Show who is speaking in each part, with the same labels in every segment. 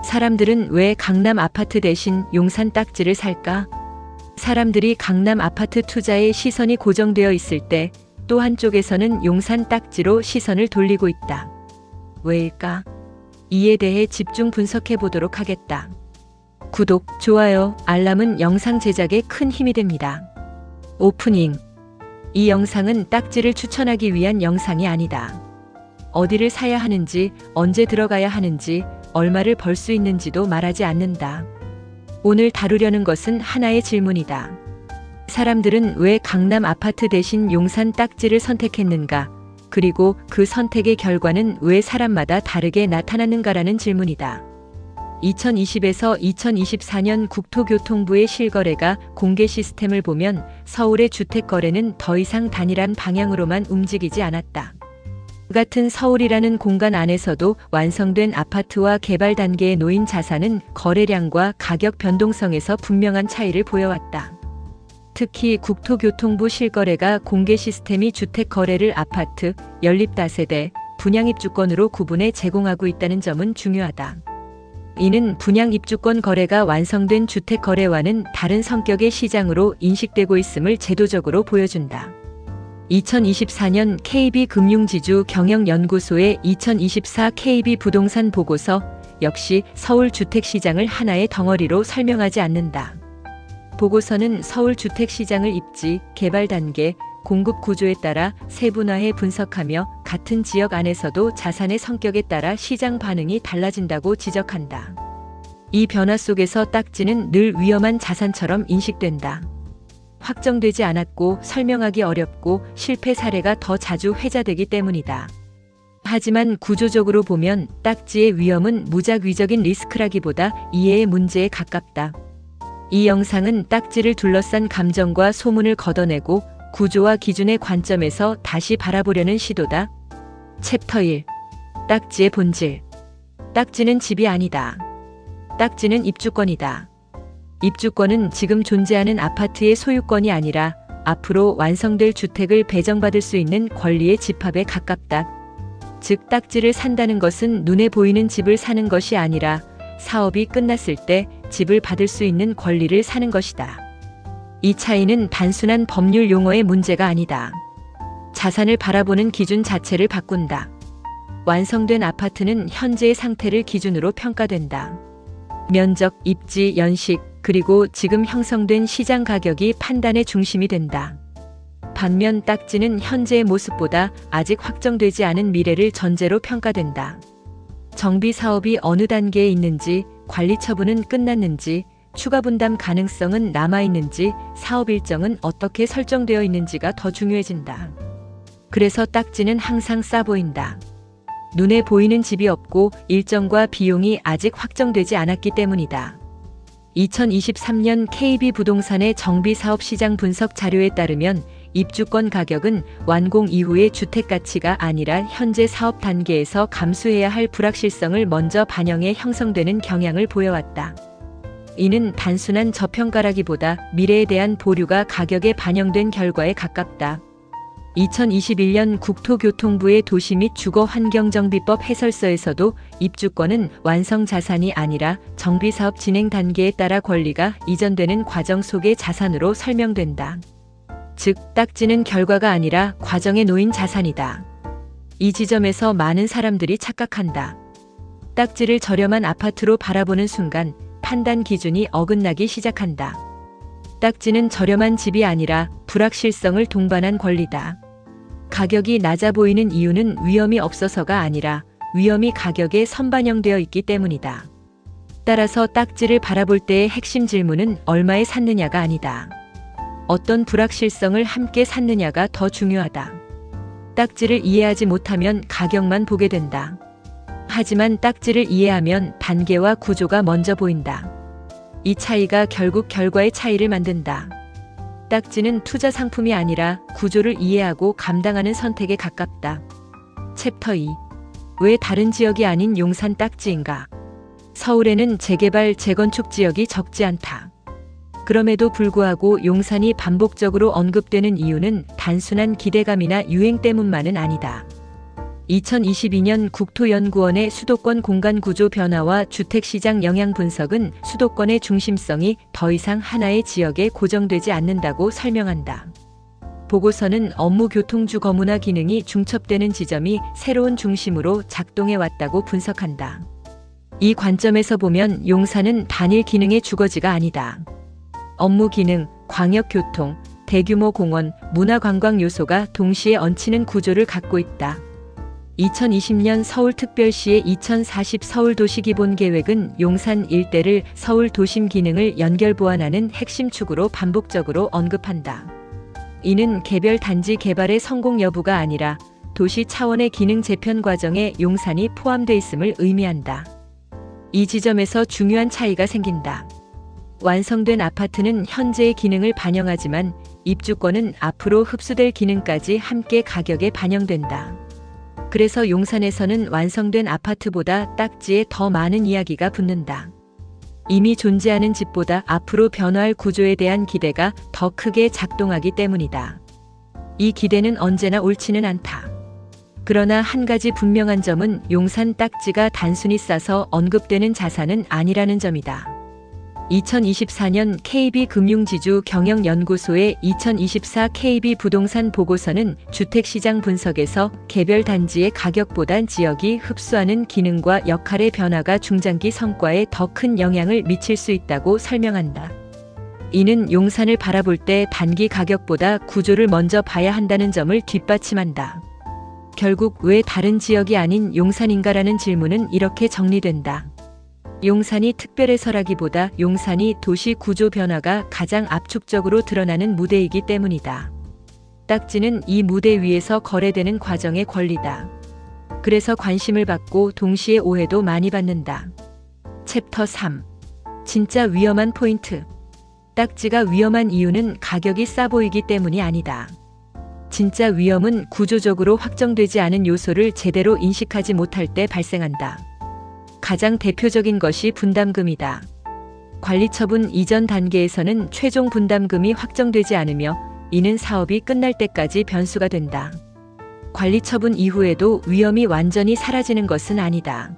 Speaker 1: 사람들은 왜 강남 아파트 대신 용산 딱지를 살까? 사람들이 강남 아파트 투자에 시선이 고정되어 있을 때 또 한쪽에서는 용산 딱지로 시선을 돌리고 있다. 왜일까? 이에 대해 집중 분석해 보도록 하겠다. 구독, 좋아요, 알람은 영상 제작에 큰 힘이 됩니다. 오프닝. 이 영상은 딱지를 추천하기 위한 영상이 아니다. 어디를 사야 하는지, 언제 들어가야 하는지, 얼마를 벌 수 있는지도 말하지 않는다. 오늘 다루려는 것은 하나의 질문이다. 사람들은 왜 강남 아파트 대신 용산 딱지를 선택했는가? 그리고 그 선택의 결과는 왜 사람마다 다르게 나타났는가라는 질문이다. 2020에서 2024년 국토교통부의 실거래가 공개 시스템을 보면 서울의 주택 거래는 더 이상 단일한 방향으로만 움직이지 않았다. 같은 서울이라는 공간 안에서도 완성된 아파트와 개발 단계에 놓인 자산은 거래량과 가격 변동성에서 분명한 차이를 보여왔다. 특히 국토교통부 실거래가 공개 시스템이 주택 거래를 아파트, 연립다세대, 분양입주권으로 구분해 제공하고 있다는 점은 중요하다. 이는 분양입주권 거래가 완성된 주택 거래와는 다른 성격의 시장으로 인식되고 있음을 제도적으로 보여준다. 2024년 KB금융지주 경영연구소의 2024 KB부동산 보고서 역시 서울 주택시장을 하나의 덩어리로 설명하지 않는다. 보고서는 서울 주택시장을 입지, 개발 단계, 공급 구조에 따라 세분화해 분석하며 같은 지역 안에서도 자산의 성격에 따라 시장 반응이 달라진다고 지적한다. 이 변화 속에서 딱지는 늘 위험한 자산처럼 인식된다. 확정되지 않았고 설명하기 어렵고 실패 사례가 더 자주 회자되기 때문이다. 하지만 구조적으로 보면 딱지의 위험은 무작위적인 리스크라기보다 이해의 문제에 가깝다. 이 영상은 딱지를 둘러싼 감정과 소문을 걷어내고 구조와 기준의 관점에서 다시 바라보려는 시도다. 챕터 1. 딱지의 본질. 딱지는 집이 아니다. 딱지는 입주권이다. 입주권은 지금 존재하는 아파트의 소유권이 아니라 앞으로 완성될 주택을 배정받을 수 있는 권리의 집합에 가깝다. 즉, 딱지를 산다는 것은 눈에 보이는 집을 사는 것이 아니라 사업이 끝났을 때 집을 받을 수 있는 권리를 사는 것이다. 이 차이는 단순한 법률 용어의 문제가 아니다. 자산을 바라보는 기준 자체를 바꾼다. 완성된 아파트는 현재의 상태를 기준으로 평가된다. 면적, 입지, 연식, 그리고 지금 형성된 시장 가격이 판단의 중심이 된다. 반면 딱지는 현재의 모습보다 아직 확정되지 않은 미래를 전제로 평가된다. 정비 사업이 어느 단계에 있는지, 관리 처분은 끝났는지, 추가 분담 가능성은 남아있는지, 사업 일정은 어떻게 설정되어 있는지가 더 중요해진다. 그래서 딱지는 항상 싸 보인다. 눈에 보이는 집이 없고 일정과 비용이 아직 확정되지 않았기 때문이다. 2023년 KB부동산의 정비사업 시장 분석 자료에 따르면 입주권 가격은 완공 이후의 주택 가치가 아니라 현재 사업 단계에서 감수해야 할 불확실성을 먼저 반영해 형성되는 경향을 보여왔다. 이는 단순한 저평가라기보다 미래에 대한 보류가 가격에 반영된 결과에 가깝다. 2021년 국토교통부의 도시 및 주거환경정비법 해설서에서도 입주권은 완성 자산이 아니라 정비사업 진행 단계에 따라 권리가 이전되는 과정 속의 자산으로 설명된다. 즉, 딱지는 결과가 아니라 과정에 놓인 자산이다. 이 지점에서 많은 사람들이 착각한다. 딱지를 저렴한 아파트로 바라보는 순간 판단 기준이 어긋나기 시작한다. 딱지는 저렴한 집이 아니라 불확실성을 동반한 권리다. 가격이 낮아 보이는 이유는 위험이 없어서가 아니라 위험이 가격에 선반영되어 있기 때문이다. 따라서 딱지를 바라볼 때의 핵심 질문은 얼마에 샀느냐가 아니다. 어떤 불확실성을 함께 샀느냐가 더 중요하다. 딱지를 이해하지 못하면 가격만 보게 된다. 하지만 딱지를 이해하면 단계와 구조가 먼저 보인다. 이 차이가 결국 결과의 차이를 만든다. 딱지는 투자 상품이 아니라 구조를 이해하고 감당하는 선택에 가깝다. 챕터 2. 왜 다른 지역이 아닌 용산 딱지인가? 서울에는 재개발, 재건축 지역이 적지 않다. 그럼에도 불구하고 용산이 반복적으로 언급되는 이유는 단순한 기대감이나 유행 때문만은 아니다. 2022년 국토연구원의 수도권 공간 구조 변화와 주택시장 영향 분석은 수도권의 중심성이 더 이상 하나의 지역에 고정되지 않는다고 설명한다. 보고서는 업무 교통주 거문화 기능이 중첩되는 지점이 새로운 중심으로 작동해 왔다고 분석한다. 이 관점에서 보면 용산은 단일 기능의 주거지가 아니다. 업무 기능, 광역교통, 대규모 공원, 문화관광 요소가 동시에 얹히는 구조를 갖고 있다. 2020년 서울특별시의 2040 서울도시기본계획은 용산 일대를 서울 도심 기능을 연결 보완하는 핵심 축으로 반복적으로 언급한다. 이는 개별 단지 개발의 성공 여부가 아니라 도시 차원의 기능 재편 과정에 용산이 포함되어 있음을 의미한다. 이 지점에서 중요한 차이가 생긴다. 완성된 아파트는 현재의 기능을 반영하지만 입주권은 앞으로 흡수될 기능까지 함께 가격에 반영된다. 그래서 용산에서는 완성된 아파트보다 딱지에 더 많은 이야기가 붙는다. 이미 존재하는 집보다 앞으로 변화할 구조에 대한 기대가 더 크게 작동하기 때문이다. 이 기대는 언제나 옳지는 않다. 그러나 한 가지 분명한 점은 용산 딱지가 단순히 싸서 언급되는 자산은 아니라는 점이다. 2024년 KB금융지주 경영연구소의 2024 KB부동산 보고서는 주택시장 분석에서 개별 단지의 가격보단 지역이 흡수하는 기능과 역할의 변화가 중장기 성과에 더 큰 영향을 미칠 수 있다고 설명한다. 이는 용산을 바라볼 때 단기 가격보다 구조를 먼저 봐야 한다는 점을 뒷받침한다. 결국 왜 다른 지역이 아닌 용산인가라는 질문은 이렇게 정리된다. 용산이 특별해서라기보다 용산이 도시 구조 변화가 가장 압축적으로 드러나는 무대이기 때문이다. 딱지는 이 무대 위에서 거래되는 과정의 권리다. 그래서 관심을 받고 동시에 오해도 많이 받는다. 챕터 3. 진짜 위험한 포인트. 딱지가 위험한 이유는 가격이 싸 보이기 때문이 아니다. 진짜 위험은 구조적으로 확정되지 않은 요소를 제대로 인식하지 못할 때 발생한다. 가장 대표적인 것이 분담금이다. 관리처분 이전 단계에서는 최종 분담금이 확정되지 않으며 이는 사업이 끝날 때까지 변수가 된다. 관리처분 이후에도 위험이 완전히 사라지는 것은 아니다.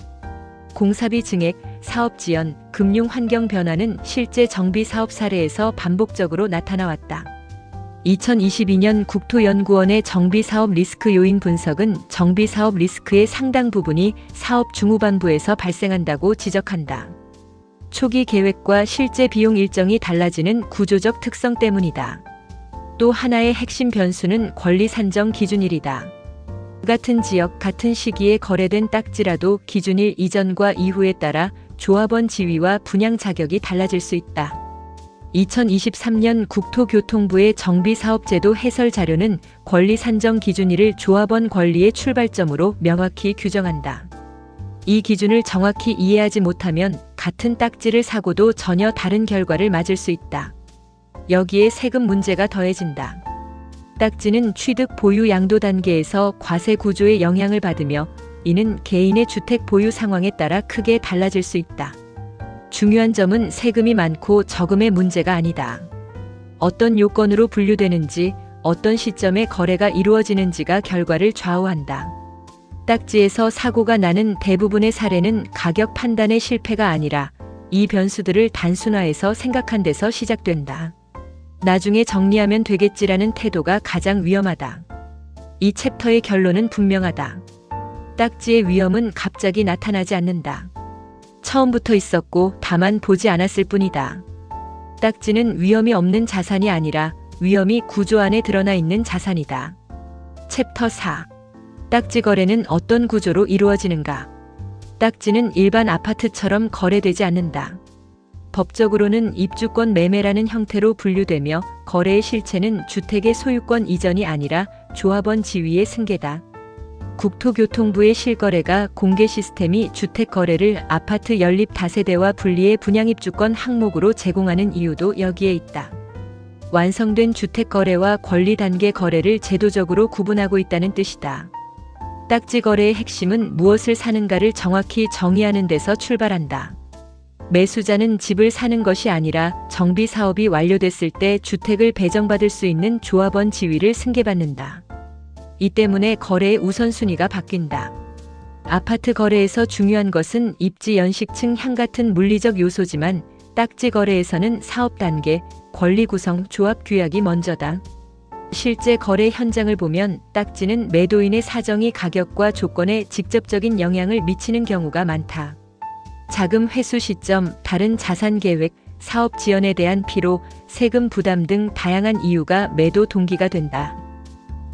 Speaker 1: 공사비 증액, 사업 지연, 금융 환경 변화는 실제 정비 사업 사례에서 반복적으로 나타나왔다. 2022년 국토연구원의 정비사업 리스크 요인 분석은 정비사업 리스크의 상당 부분이 사업 중후반부에서 발생한다고 지적한다. 초기 계획과 실제 비용 일정이 달라지는 구조적 특성 때문이다. 또 하나의 핵심 변수는 권리 산정 기준일이다. 같은 지역, 같은 시기에 거래된 딱지라도 기준일 이전과 이후에 따라 조합원 지위와 분양 자격이 달라질 수 있다. 2023년 국토교통부의 정비사업제도 해설 자료는 권리 산정 기준일을 조합원 권리의 출발점으로 명확히 규정한다. 이 기준을 정확히 이해하지 못하면 같은 딱지를 사고도 전혀 다른 결과를 맞을 수 있다. 여기에 세금 문제가 더해진다. 딱지는 취득 보유 양도 단계에서 과세 구조의 영향을 받으며 이는 개인의 주택 보유 상황에 따라 크게 달라질 수 있다. 중요한 점은 세금이 많고 적음의 문제가 아니다. 어떤 요건으로 분류되는지, 어떤 시점에 거래가 이루어지는지가 결과를 좌우한다. 딱지에서 사고가 나는 대부분의 사례는 가격 판단의 실패가 아니라 이 변수들을 단순화해서 생각한 데서 시작된다. 나중에 정리하면 되겠지라는 태도가 가장 위험하다. 이 챕터의 결론은 분명하다. 딱지의 위험은 갑자기 나타나지 않는다. 처음부터 있었고 다만 보지 않았을 뿐이다. 딱지는 위험이 없는 자산이 아니라 위험이 구조 안에 드러나 있는 자산이다. 챕터 4. 딱지 거래는 어떤 구조로 이루어지는가? 딱지는 일반 아파트처럼 거래되지 않는다. 법적으로는 입주권 매매라는 형태로 분류되며 거래의 실체는 주택의 소유권 이전이 아니라 조합원 지위의 승계다. 국토교통부의 실거래가 공개 시스템이 주택거래를 아파트 연립 다세대와 분리의 분양입주권 항목으로 제공하는 이유도 여기에 있다. 완성된 주택거래와 권리단계 거래를 제도적으로 구분하고 있다는 뜻이다. 딱지 거래의 핵심은 무엇을 사는가를 정확히 정의하는 데서 출발한다. 매수자는 집을 사는 것이 아니라 정비 사업이 완료됐을 때 주택을 배정받을 수 있는 조합원 지위를 승계받는다. 이 때문에 거래의 우선순위가 바뀐다. 아파트 거래에서 중요한 것은 입지 연식층 향 같은 물리적 요소지만 딱지 거래에서는 사업 단계, 권리 구성, 조합 규약이 먼저다. 실제 거래 현장을 보면 딱지는 매도인의 사정이 가격과 조건에 직접적인 영향을 미치는 경우가 많다. 자금 회수 시점, 다른 자산 계획, 사업 지연에 대한 피로, 세금 부담 등 다양한 이유가 매도 동기가 된다.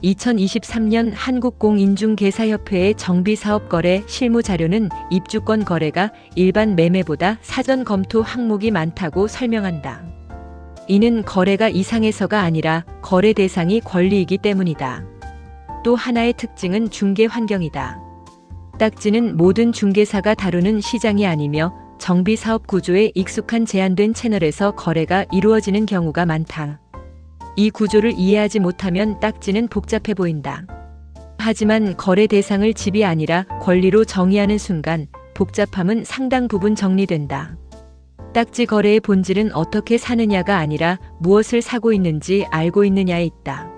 Speaker 1: 2023년 한국공인중개사협회의 정비사업거래 실무자료는 입주권 거래가 일반 매매보다 사전 검토 항목이 많다고 설명한다. 이는 거래가 이상해서가 아니라 거래 대상이 권리이기 때문이다. 또 하나의 특징은 중개 환경이다. 딱지는 모든 중개사가 다루는 시장이 아니며 정비사업 구조에 익숙한 제한된 채널에서 거래가 이루어지는 경우가 많다. 이 구조를 이해하지 못하면 딱지는 복잡해 보인다. 하지만 거래 대상을 집이 아니라 권리로 정의하는 순간 복잡함은 상당 부분 정리된다. 딱지 거래의 본질은 어떻게 사느냐가 아니라 무엇을 사고 있는지 알고 있느냐에 있다.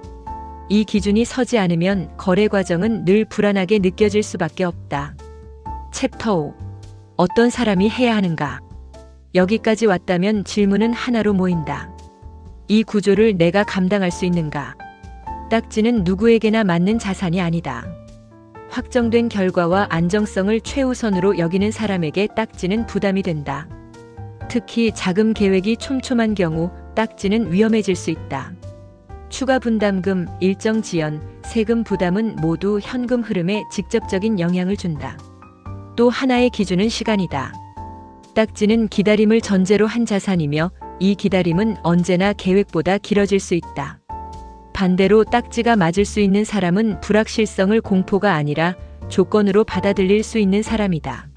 Speaker 1: 이 기준이 서지 않으면 거래 과정은 늘 불안하게 느껴질 수밖에 없다. 챕터 5. 어떤 사람이 해야 하는가? 여기까지 왔다면 질문은 하나로 모인다. 이 구조를 내가 감당할 수 있는가? 딱지는 누구에게나 맞는 자산이 아니다. 확정된 결과와 안정성을 최우선으로 여기는 사람에게 딱지는 부담이 된다. 특히 자금 계획이 촘촘한 경우 딱지는 위험해질 수 있다. 추가 분담금, 일정 지연, 세금 부담은 모두 현금 흐름에 직접적인 영향을 준다. 또 하나의 기준은 시간이다. 딱지는 기다림을 전제로 한 자산이며 이 기다림은 언제나 계획보다 길어질 수 있다. 반대로 딱지가 맞을 수 있는 사람은 불확실성을 공포가 아니라 조건으로 받아들일 수 있는 사람이다.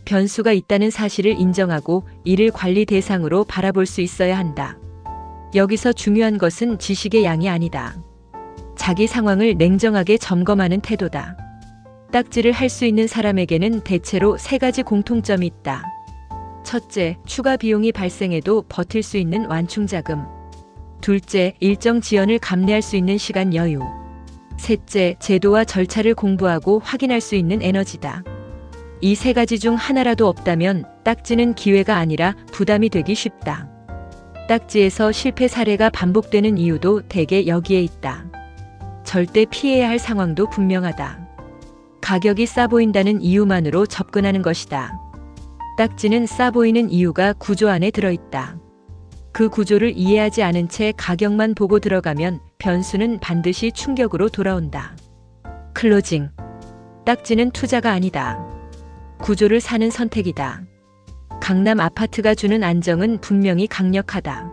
Speaker 1: 변수가 있다는 사실을 인정하고 이를 관리 대상으로 바라볼 수 있어야 한다. 여기서 중요한 것은 지식의 양이 아니다. 자기 상황을 냉정하게 점검하는 태도다. 딱지를 할 수 있는 사람에게는 대체로 3가지 공통점이 있다. 첫째, 추가 비용이 발생해도 버틸 수 있는 완충자금. 둘째, 일정 지연을 감내할 수 있는 시간 여유. 셋째, 제도와 절차를 공부하고 확인할 수 있는 에너지다. 이 3가지 중 하나라도 없다면 딱지는 기회가 아니라 부담이 되기 쉽다. 딱지에서 실패 사례가 반복되는 이유도 대개 여기에 있다. 절대 피해야 할 상황도 분명하다. 가격이 싸 보인다는 이유만으로 접근하는 것이다. 딱지는 싸 보이는 이유가 구조 안에 들어있다. 그 구조를 이해하지 않은 채 가격만 보고 들어가면 변수는 반드시 충격으로 돌아온다. 클로징. 딱지는 투자가 아니다. 구조를 사는 선택이다. 강남 아파트가 주는 안정은 분명히 강력하다.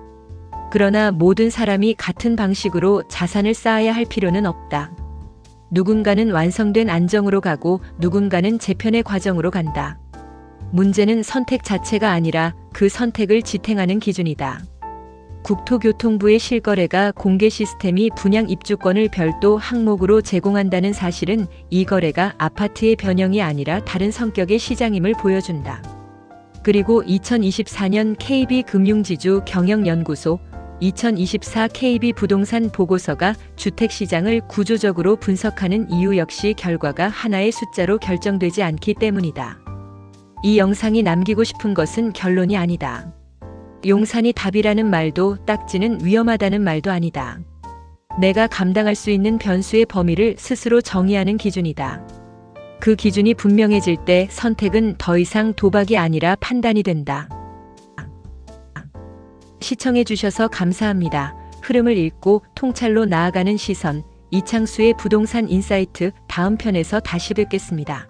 Speaker 1: 그러나 모든 사람이 같은 방식으로 자산을 쌓아야 할 필요는 없다. 누군가는 완성된 안정으로 가고 누군가는 재편의 과정으로 간다. 문제는 선택 자체가 아니라 그 선택을 지탱하는 기준이다. 국토교통부의 실거래가 공개 시스템이 분양 입주권을 별도 항목으로 제공한다는 사실은 이 거래가 아파트의 변형이 아니라 다른 성격의 시장임을 보여준다. 그리고 2024년 KB금융지주 경영연구소 2024 KB부동산 보고서가 주택시장을 구조적으로 분석하는 이유 역시 결과가 하나의 숫자로 결정되지 않기 때문이다. 이 영상이 남기고 싶은 것은 결론이 아니다. 용산이 답이라는 말도 딱지는 위험하다는 말도 아니다. 내가 감당할 수 있는 변수의 범위를 스스로 정의하는 기준이다. 그 기준이 분명해질 때 선택은 더 이상 도박이 아니라 판단이 된다. 시청해주셔서 감사합니다. 흐름을 읽고 통찰로 나아가는 시선, 이창수의 부동산 인사이트 다음 편에서 다시 뵙겠습니다.